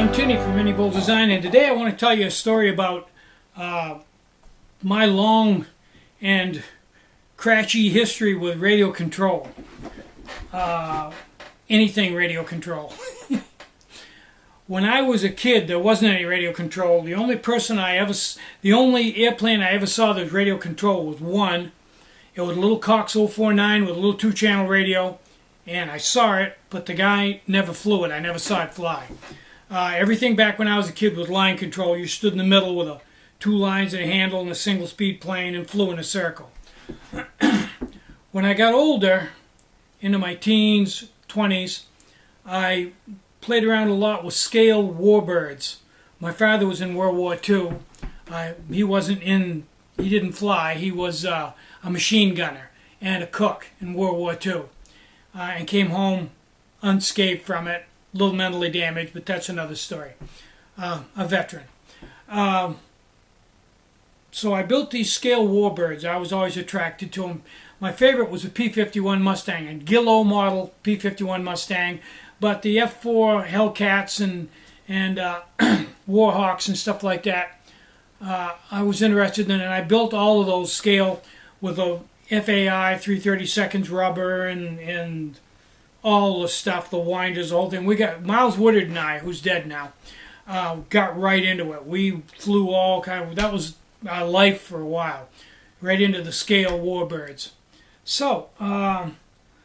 I'm Tinny from Mini Bull Design, and today I want to tell you a story about my long and crashy history with radio control. Anything radio control. When I was a kid, there wasn't any radio control. The only airplane I ever saw that was radio control was one. It was a little Cox 049 with a little 2-channel radio, and I saw it, but the guy never flew it. I never saw it fly. Everything back when I was a kid was line control. You stood in the middle with two lines and a handle and a single-speed plane and flew in a circle. When I got older, into my teens, 20s, I played around a lot with scale warbirds. My father was in World War II. He didn't fly. He was a machine gunner and a cook in World War II, and came home unscathed from it. A little mentally damaged, but that's another story. A veteran. So I built these scale warbirds. I was always attracted to them. My favorite was a P-51 Mustang, a Gillo model P-51 Mustang, but the F-4 Hellcats and Warhawks and stuff like that, I was interested in, and I built all of those scale with a FAI 3/32 rubber and all the stuff, the winders, the whole thing. We got Miles Woodard and I, who's dead now, got right into it. We flew all that was our life for a while, right into the scale warbirds. So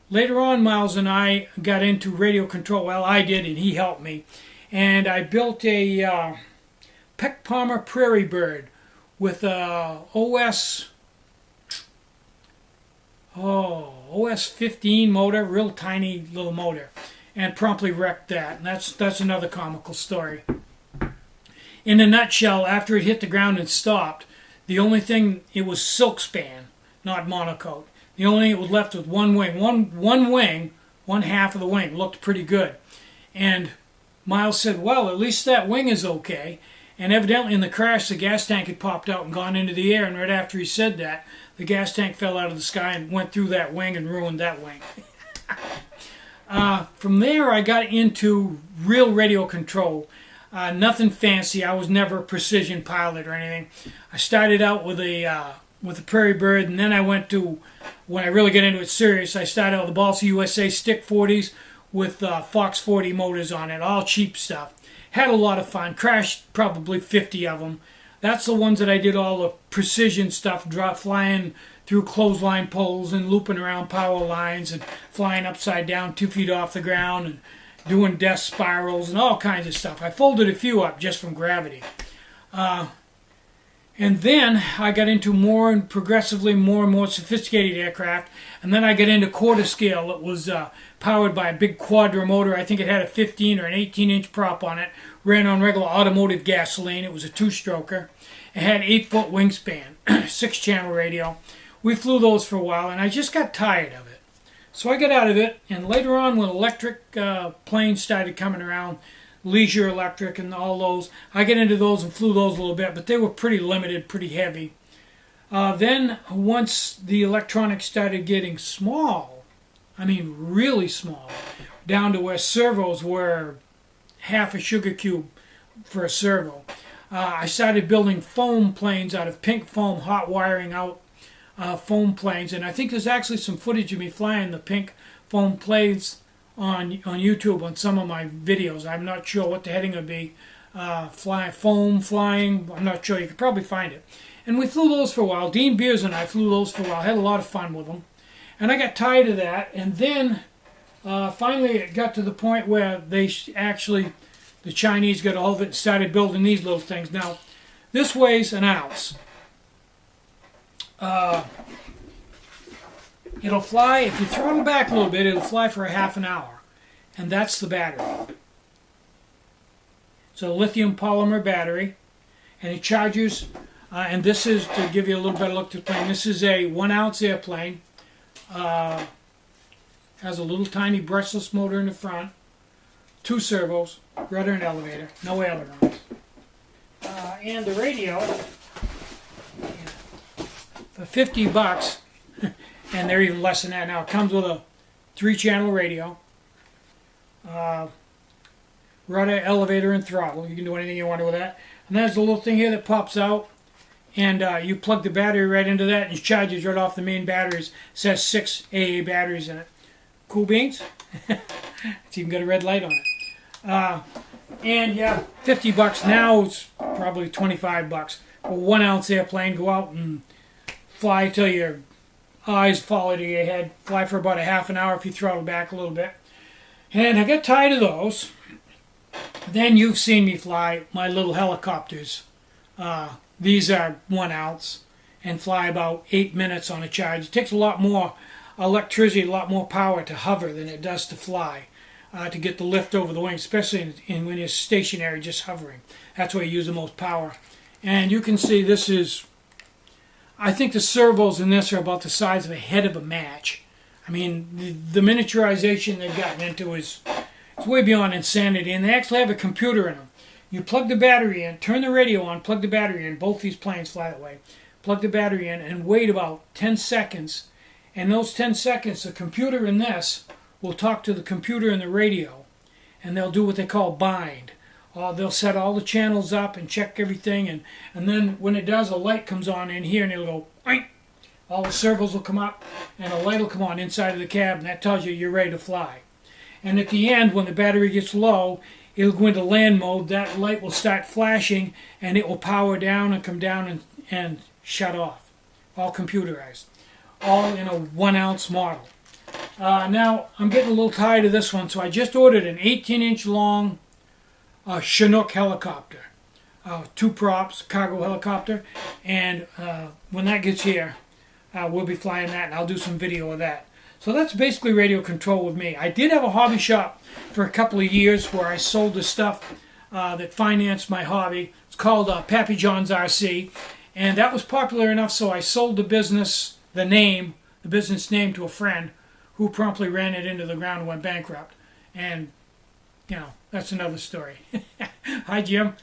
later on, Miles and I got into radio control. Well, I did, and he helped me. And I built a Peck Palmer Prairie Bird with a OS 15 motor, real tiny little motor, and promptly wrecked that. And that's another comical story. In a nutshell, after it hit the ground and stopped, the only thing, it was silk span, not monocoque. The only thing it was left with one wing. One wing, one half of the wing looked pretty good. And Miles said, well, at least that wing is okay. And evidently in the crash, the gas tank had popped out and gone into the air. And right after he said that, the gas tank fell out of the sky and went through that wing and ruined that wing. From there, I got into real radio control. Nothing fancy. I was never a precision pilot or anything. I started out with a Prairie Bird, and then I went to, when I really got into it serious, I started out with the Balsa USA Stick 40s with Fox 40 motors on it, all cheap stuff. Had a lot of fun. Crashed probably 50 of them. That's the ones that I did all the precision stuff, flying through clothesline poles and looping around power lines and flying upside down 2 feet off the ground and doing death spirals and all kinds of stuff. I folded a few up just from gravity. And then I got into progressively more and more sophisticated aircraft. And then I got into quarter scale. It was powered by a big quadra motor. I think it had a 15 or an 18-inch prop on it. Ran on regular automotive gasoline. It was a 2-stroker. It had 8-foot wingspan, 6-channel radio. We flew those for a while, and I just got tired of it. So I got out of it, and later on when electric planes started coming around, Leisure Electric and all those, I got into those and flew those a little bit, but they were pretty limited, pretty heavy. Then once the electronics started getting small, I mean really small, down to where servos were half a sugar cube for a servo, I started building foam planes out of pink foam, hot wiring out foam planes, and I think there's actually some footage of me flying the pink foam planes on YouTube on some of my videos. I'm not sure what the heading would be. Flying, I'm not sure. You could probably find it. And we flew those for a while. Dean Beers and I flew those for a while. Had a lot of fun with them. And I got tired of that. And then finally it got to the point where the Chinese got a hold of it and started building these little things. Now, this weighs an ounce. It'll fly, if you throttle back a little bit, it'll fly for a half an hour. And that's the battery. It's a lithium polymer battery. And it charges, and this is, to give you a little better look to the plane, this is a 1-ounce airplane. Has a little tiny brushless motor in the front. 2 servos, rudder and elevator, no ailerons. And the radio, for $50, and they're even less than that now. It comes with a 3-channel radio, rudder, elevator, and throttle. You can do anything you want with that. And there's a little thing here that pops out, and you plug the battery right into that, and it charges right off the main batteries. It says 6 AA batteries in it. Cool beans? It's even got a red light on it. And yeah, $50 now. It's probably $25. A 1 ounce airplane. Go out and fly till your eyes fall out of your head. Fly for about a half an hour if you throttle back a little bit. And I got tired of those. Then you've seen me fly my little helicopters. These are 1 ounce and fly about 8 minutes on a charge. It takes a lot more electricity, a lot more power to hover than it does to fly, to get the lift over the wing, especially when you're stationary, just hovering. That's where you use the most power. And you can see this is, I think the servos in this are about the size of a head of a match. I mean, the miniaturization they've gotten into is it's way beyond insanity. And they actually have a computer in them. You plug the battery in, turn the radio on, plug the battery in. Both these planes fly that way. Plug the battery in and wait about 10 seconds. And those 10 seconds, the computer in this will talk to the computer in the radio. And they'll do what they call bind. They'll set all the channels up and check everything. And then when it does, a light comes on in here and it'll go, oink. All the servos will come up and a light will come on inside of the cab. And that tells you you're ready to fly. And at the end, when the battery gets low, it'll go into land mode. That light will start flashing and it will power down and come down and shut off. All computerized. All in a 1 ounce model. Now, I'm getting a little tired of this one, so I just ordered an 18-inch long Chinook helicopter. 2 props, cargo helicopter. And when that gets here, we'll be flying that, and I'll do some video of that. So that's basically radio control with me. I did have a hobby shop for a couple of years where I sold the stuff that financed my hobby. It's called Pappy John's RC, and that was popular enough so I sold the business, the business name to a friend who promptly ran it into the ground and went bankrupt. And, you know, that's another story. Hi, Jim.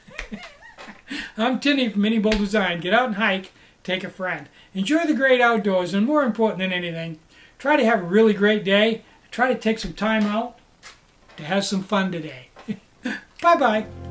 I'm Tinny from Mini Bull Design. Get out and hike, take a friend. Enjoy the great outdoors, and more important than anything, try to have a really great day. Try to take some time out to have some fun today. Bye-bye.